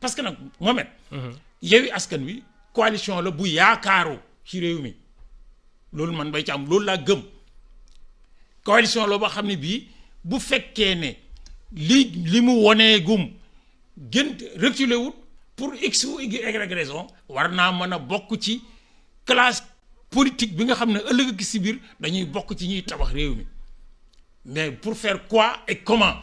parce que nag Mohamed. Yewwi Askan Wi coalition la bu yaakaaru ci réew mi loolu man bay ci am loolu laa gëm coalition la boo xam ne bii bu fekkee ne li mu wonee gum gën reculer wut pour x ou y raison war naa mën a bokk ci classe politique bi nga xam ne ëllëg ak si biir dañuy bokk ci ñuy tabax réew mi mais pour faire quoi et comment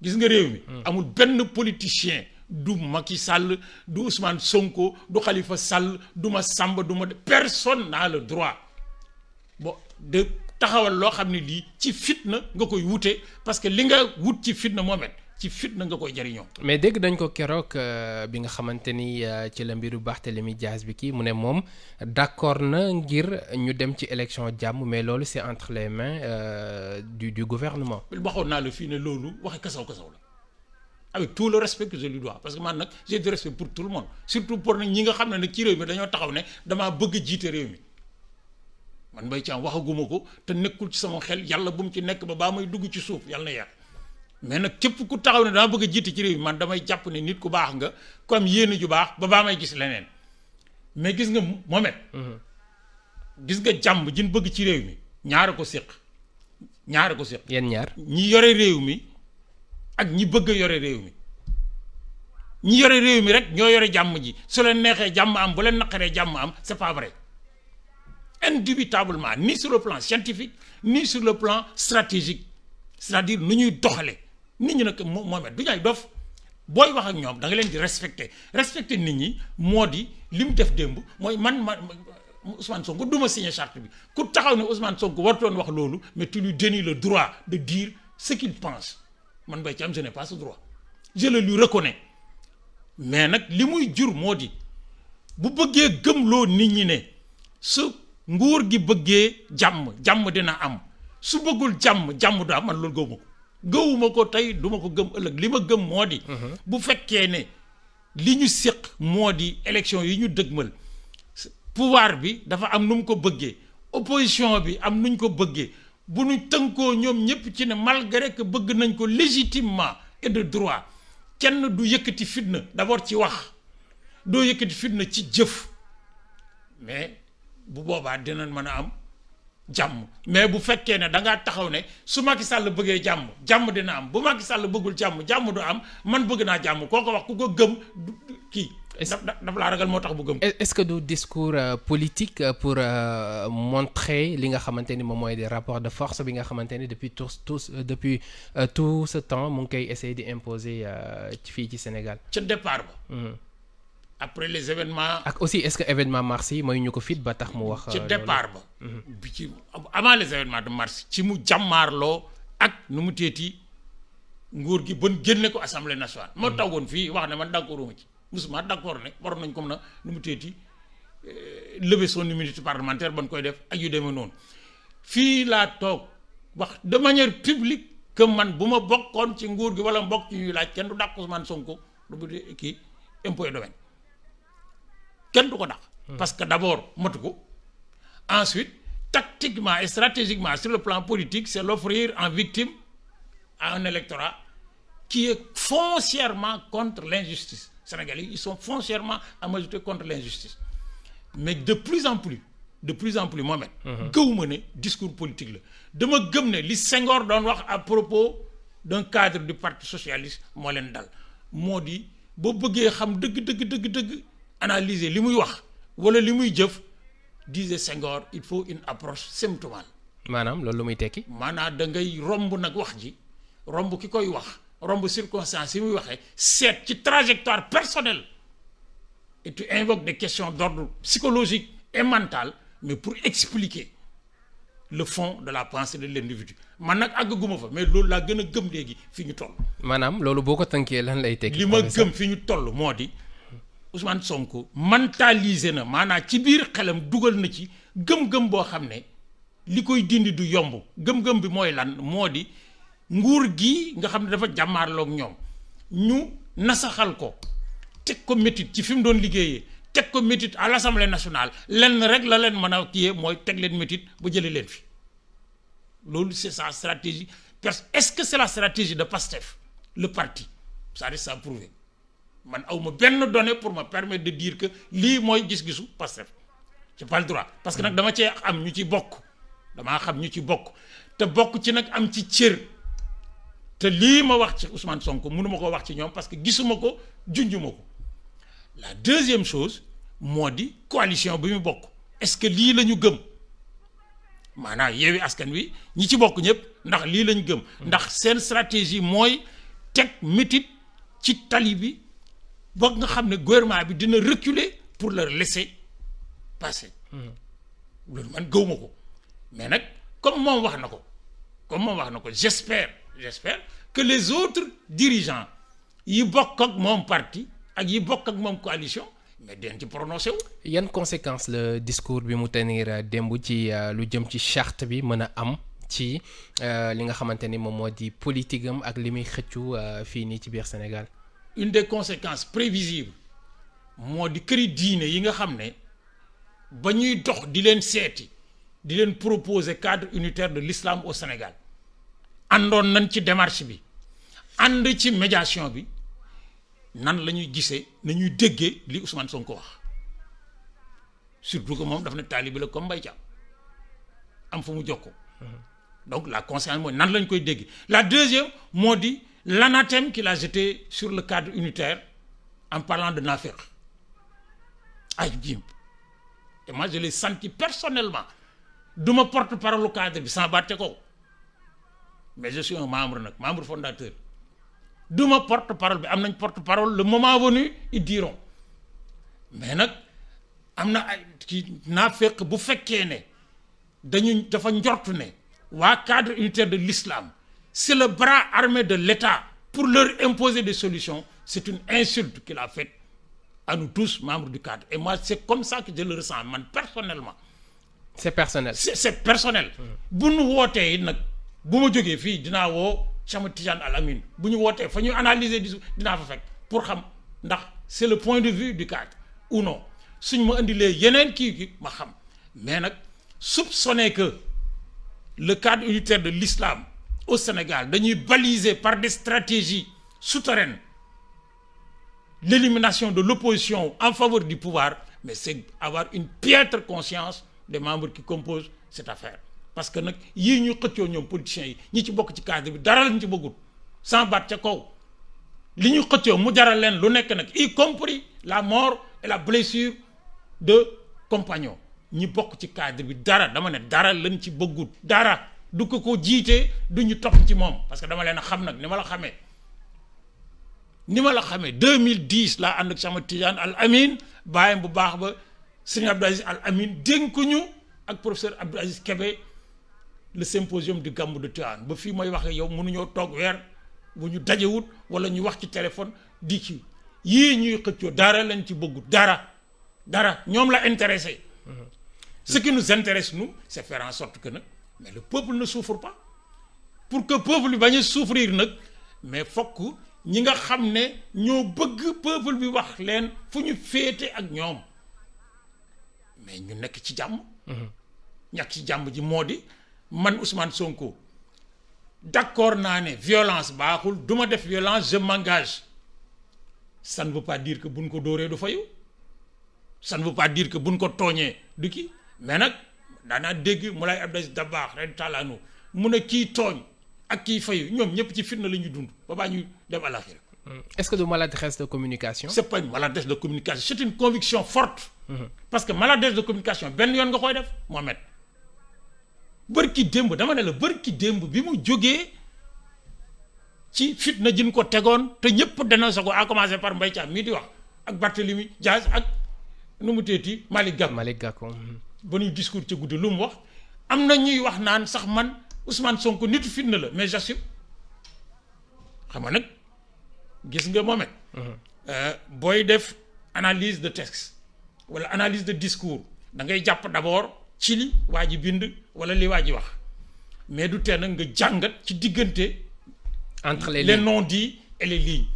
gis nga réew mi amul benn politicien du Macky Sall du Ousmane Sonko du Khalifa Sall du ma Samba du ma personne n'a le droit bon de taxawal loo xam ne lii ci fitna nga koy wute parce que li nga wut ci fitna moomet ci fitna nga koy jariñoo. mais dégg dañ ko keroog bi nga xamante ni ci la mbiru Barthélémy Dias bi kii mu ne moom d'accord na ngir ñu dem ci élection jàmm mais loolu c'est entre les mains du gouvernement. waxoon naa la fii ne loolu waxe kasaw la avec tout le respect que je lui dois parce que man nag j'ai du respect pour tout le monde surtout pour nag ñi nga xam ne nag ci réew mi dañoo taxaw ne damaa bëgg a jiite réew mi man Mbaye Thiam waxaguma ko te nekkul ci sama xel yàlla bu mu ci nekk ba baa may dugg ci suuf yàlla na yar mais nag képp ku taxaw ne dama bëgg a jiite ci réew mi man damay jàpp ne nit ku baax nga ku am yéene ju baax ba baa may gis leneen mais gis nga Mohamed gis nga jàmm jin bëgg ci réew mi ñaara ko séq yéen ñaar ñi yore réew mi ak ñi bëgg a yore réew mi ñi yore réew mi rek ñoo yore jàmm ji su leen neexee jàmm am bu leen naqaree jàmm am c'est pas vrai indubitablement ni sur le plan scientifique ni sur le plan stratégique c'est-à-dire nu ñuy doxale nit ñi nag Mohamed du ñaay dof booy wax ak ñoom da nga leen di respecter nit ñi moo di li mu def démb mooy man Ousmane Sonko du ma signé charte bi ku taxaw ne Ousmane Sonko wartoon wax loolu mais tu lui dénies le droit de dire ce qu'il pense man Mbaye Thiam je n'ai pas ce droit je le lui reconnais mais nag li muy jur moo di bu bëggee gëmloo nit ñi ne su nguur gi bëggee jàmm dina am su bëggul jàmm du am man loolu gëwuma ko tey duma ko gëm ëllëg li ma gëm moo di bu fekkee ne li ñu séq moo di élection yi ñu dëgmal pouvoir bi dafa am nu mu ko bëggee opposition bi am nuñ ko bëggee bu ñu tënkoo ñoom ñëpp ci ne malgré que bëgg nañ ko légitimement et de droit kenn du yëkkati fitna d'abord ci wax doo yëkkati fitna ci jëf mais bu boobaa dinañ mën a am jàmm mais bu fekkee ne da ngaa taxaw ne su Macky Sall bëggee jàmm dina am bu Macky Sall bëggul jàmm du am man bëgg naa jàmm koo ko wax ku ko gëm kii daf laa ragal moo tax bu gëm. est-ce que du discours politique pour montrer li nga xamante ni moom mooy des rapports de force bi nga xamante ni depuis tout ce temps mu ngi koy essayer di imposer fii ci Sénégal. ca départ ba. après les événements. ak aussi est-ce que événement mars yi mooy ñu ko fit ba tax mu wax. ci départ ba. bi ci avant les événements de mars. ci mu jàmmaarloo ak nu mu teeti nguur gi ban génne ko assemblée nationale. moo tawoon fii wax ne man d'accorduma ci musuma d'accord ne waroon nañ comme na nu mu teeti lever son immunité parlementaire ban koy def ak yu demee noonu fii laa toog wax de manière publique que man bu ma bokkoon ci nguur gi wala mbokk ci ñuy laaj kenn du dàq Ousmane Sonko lu bu dee kii impôt et domaine. kenn du ko dàq parce que d'abord matu ko ensuite tactiquement et stratégiquement sur le plan politique c'est l'offrir en victime à un électorat qui est foncièrement contre l'injustice. Sénégalais ils sont foncièrement en majorité contre l'injustice mais de plus en plus Mohamed gëwuma ne discours politique la dama gëm ne li Senghor doon wax à propos d'un cadre du parti socialiste moo leen dal moo di boo bëggee xam dëgg analyser li muy wax wala li muy jëf disait Senghor il faut une approche symptomale. maanaam loolu lu muy tekki. maanaam da ngay romb nag wax ji romb ki koy wax romb circonstances yi muy waxee seet ci trajectoire personnelle et tu invoques des questions d'ordre psychologique et mental mais pour expliquer le fond de la pensée de l'individu man nag àggaguma fa mais loolu laa gën a gëm léegi fi ñu toll. maanaam loolu boo ko tënkee lan lay tekki. li ma gëm fi ñu toll moo di. Ousmane Sonko mentalisé na maanaam ci biir xelam dugal na ci gëm-gëm boo xam ne li koy dindi du yomb gëm-gëm bi mooy lan moo di nguur gi nga xam ne dafa jàmmaarloog ñoom ñu nasaxal ko teg ko métit ci fi mu doon liggéeyee teg ko métit à l'Assemblée nationale lenn rek la leen mën a kiyee mooy teg leen métit ba jëlee leen fi loolu c'est sa stratégie est-ce que c'est la stratégie de Pastef le parti ça reste à prouver man awma benn donnée pour me permettre de dire que lii mooy gis-gisu Pastef j'ai pas le droit parce que nag dama cee am ñu ci bokk damaa xam ñu ci bokk te bokk ci nag am ci cër te lii ma wax ci Ousmane Sonko mënuma ko wax ci ñoom parce que gisuma ko junjuma ko la deuxième chose moo di coalition bi mu bokk est-ce que lii la ñu gëm maanaam Yewwi Askan Wi ñi ci bokk ñëpp ndax lii lañ gëm ndax seen stratégie mooy teg métit ci tali bi ba nga xam ne gouvernement bi dina reculer pour leur laisser passer loolu man gëwma ko mais nag comme moom wax na ko j'espère que les autres dirigeants yi bokk ak moom parti ak yi bokk ak moom coalition mais den ci prononcé wu. yan conséquences le discours bi mu tenir démb ci lu jëm ci charte bi mën a am ci li nga xamante ni moom moo di politique am ak li muy xëccu fii nii ci biir Sénégal. une des conséquences prévisibles moo di këri diine yi nga xam ne ba ñuy dox di leen seeti di leen proposer cadre unitaire de l'islam au Sénégal àndoon nañ ci démarche bi ànd ci médiation bi nan la ñuy gisee nañuy déggee li Ousmane Sonko wax surtout que moom daf ne taalibe la comme Mbaye Thiam am fu mu jokkoo donc la conscience mooy nan lañ koy dégg la deuxième moo di l'anathème qu'il a jeté sur le cadre unitaire en parlant de naafeq ay jim et moi je l'ai senti personnellement duma porte-parole cadre bi sans batte ko mais je suis un membre fondateur duma porte-parole bi am nañ porte-parole le moment venu ils diront mais nag am na ay ki naafeq bu fekkee ne dafa njort ne waa cadre unitaire de l'islam c'est le bras armé de l'État pour leur imposer des solutions c'est une insulte qu'il a faite à nous tous membres du cadre et moi c'est comme ça que je le ressens man personnellement. c'est personnel. c'est personnel. bu ñu wootee nag bu ma jógee fii dinaa woo Cheikh Tidiane Al Amine bu ñu wootee fa ñu analyser dinaa fa fekk pour xam ndax c'est le point de vue du cadre ou non suñ ma indilee yeneen kii ma xam mais nag soupçonner que le cadre unitaire de l'islam au Sénégal dañuy baliser par des stratégies souterraines l'élimination de l'opposition en faveur du pouvoir mais c'est avoir une piètre conscience des membres qui composent cette affaire parce que nag yii ñu xëccoo ñoom politiciens yi ñi ci bokk ci cadre bi dara lañ ci bëggul sans baat ca kaw li ñu xëccoo mu jaral leen lu nekk nag y compris la mort et la blessure de compagnons ñi bokk ci cadre bi dara dama ne dara lañ ci bëggul dara du ko jiitee du ñu topp ci moom parce que dama leen a xam nag ni ma la xamee 2010 laa ànd ak sama Tidiane Al Amine bàyyam bu baax ba Serigne Abdou Aziz Al Amine dénkuñu ak professeur Abdou Aziz Kébé le symposium du Gamou de Tivaouane ba fii mooy waxee yow mënuñoo toog weer bu ñu dajewut wala ñu wax ci téléphone di ci yii ñuy xëccoo dara lañ ci bëggut dara ñoom la intéressé ce qui nous intéresse nous c'est faire en sorte que nag mais le peuple ne souffre pas pour que peuple bi bañ a souffrir nag mais fokk ñi nga xam ne ñoo bëgg peuple bi wax leen fu ñu féete ak ñoom mais ñu nekk ci jàmm ñàkk ci jàmm ji moo di man Ousmane Sonko d'accord naa ne violence baaxul duma def violence je m'engage ça ne veut pas dire que buñ ko dóoree du fayu ça ne veut pas dire que buñ ko tooñee du kii mais nag daanaa dégg Moulay Abdou Aziz Dabakh ren talaanu mu ne kii tooñ ak kii fayu ñoom ñëpp ci fitna la ñuy dund ba baa ñu dem àlaxira. Est-ce que du maladresse de communication. c'est pas une maladresse de communication c'est une conviction forte. parce que maladresse de communication benn yoon nga koy def Mohamed. bërki démb dama ne la bërki démb bi mu jógee ci fitna jin ko tegoon te ñëpp dénoncé ko à commencer par Mbaye Thiam mii di wax ak Barthélémy Diaz ak nu mu teeti Malick Gakou. ba ñuy discours ci guddi lu mu wax am na ñuy wax naan sax man Ousmane Sonko nitu fitna la mais j'assume xam nga nag gis nga Mohamed. booy def analyse de texte wala analyse de discours da ngay jàpp d'abord ci li waa ji bind wala li waa ji wax mais du tee nag nga jàngat ci diggante. entre les non-dits et les lignes.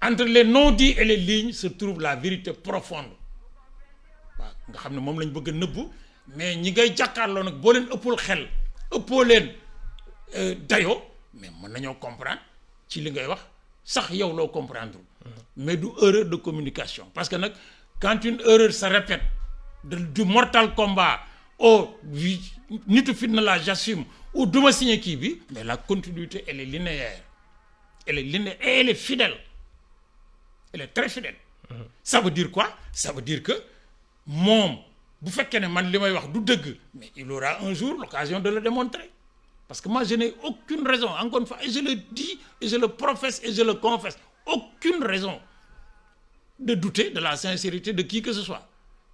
entre les non-dits et les lignes se trouve la vérité profonde waaw nga xam ne moom lañ bëgg a nëbbu mais ñi ngay jàkkaarloo nag boo leen ëppul xel ëppoo leen dayoo mais mën nañoo comprendre ci li ngay wax sax yow loo comprendre mais du erreur de communication parce que nag quand une erreur se répète du mortal combat au nitu fitna la j'assume ou duma signé kii bi mais la continuité elle est linéaire elle est linéaire et elle est fidèle elle est très fidèle ça veut dire quoi ça veut dire que moom bu fekkee ne man li may wax du dëgg mais il aura un jour l'occasion de le démontrer parce que moi je n'ai aucune raison encore une fois et je le dis et je le professe et je le confesse aucune raison de douter de la sincérité de qui que ce soit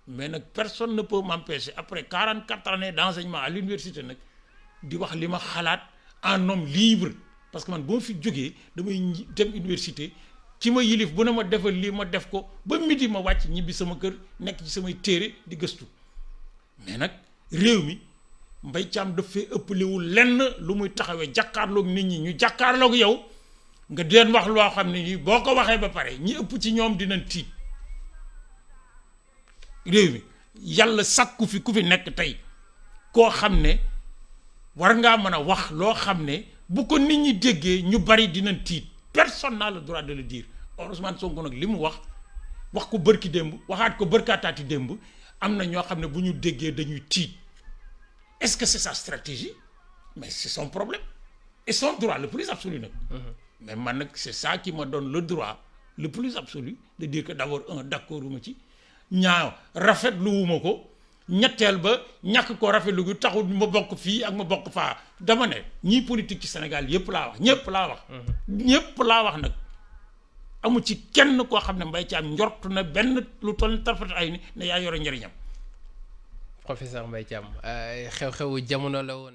mais nag personne ne peut m'empêcher après 44 années d'enseignement à l'université nag di wax li ma xalaat en homme libre parce que man boo fi jógee damay dem université ci ma yilif bu ne ma defal lii ma def ko ba midi ma wàcc ñibbi sama kër nekk ci samay téere di gëstu mais nag réew mi Mbaye Thiam daf fee ëppalewul lenn lu muy taxawee jàkkaarloog nit ñi ñu jàkkaarloog yow nga di leen wax loo xam ne nii boo ko waxee ba pare ñi ëpp ci ñoom dinañ tiit réew mi yàlla sàkku fi ku fi nekk tey koo xam ne war ngaa mën a wax loo xam ne bu ko nit ñi déggee ñu bari dinañ tiit personne n'a le droit de le dire Ousmane Sonko nag li mu wax ko bërki démb waxaat ko bërkaataati démb am na ñoo xam ne bu ñu déggee dañuy tiit est-ce que c'est sa stratégie mais c'est son problème et son droit le plus absolu nag mais man nag c'est ça qui me donne le droit le plus absolu de dire que d'abord d'accord uma ci ñaaw rafetlu wuma ko ñetteel ba ñàkk ko rafetlu gi taxul ma bokk fii ak ma bokk faa dama ne ñii politique ci Sénégal yépp laa wax ñépp laa wax nag amu ci kenn koo xam ne Mbaye Thiam njort na benn lu toll tarfat ay ni ne yaa yore njëriñam professeur Mbaye Thiam xew-xewu jamono la woon